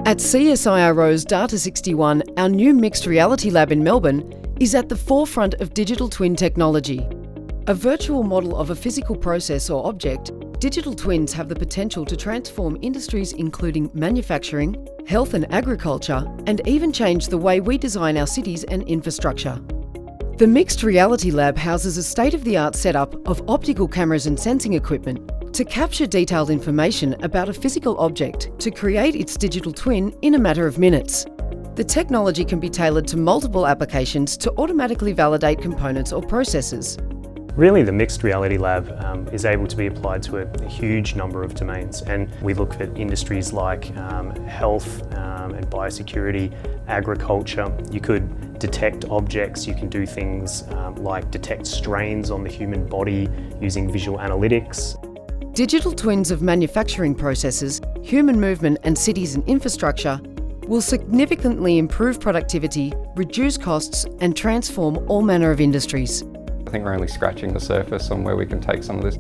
At CSIRO's Data61, our new mixed reality lab in Melbourne is at the forefront of digital twin technology. A virtual model of a physical process or object, digital twins have the potential to transform industries including manufacturing, health and agriculture, and even change the way we design our cities and infrastructure. The Mixed Reality Lab houses a state-of-the-art setup of optical cameras and sensing equipment to capture detailed information about a physical object to create its digital twin in a matter of minutes. The technology can be tailored to multiple applications to automatically validate components or processes. Really, the Mixed Reality Lab is able to be applied to a huge number of domains, and we look at industries like health and biosecurity, agriculture. You could detect objects, you can do things like detect strains on the human body using visual analytics. Digital twins of manufacturing processes, human movement and cities and infrastructure will significantly improve productivity, reduce costs and transform all manner of industries. I think we're only scratching the surface on where we can take some of this.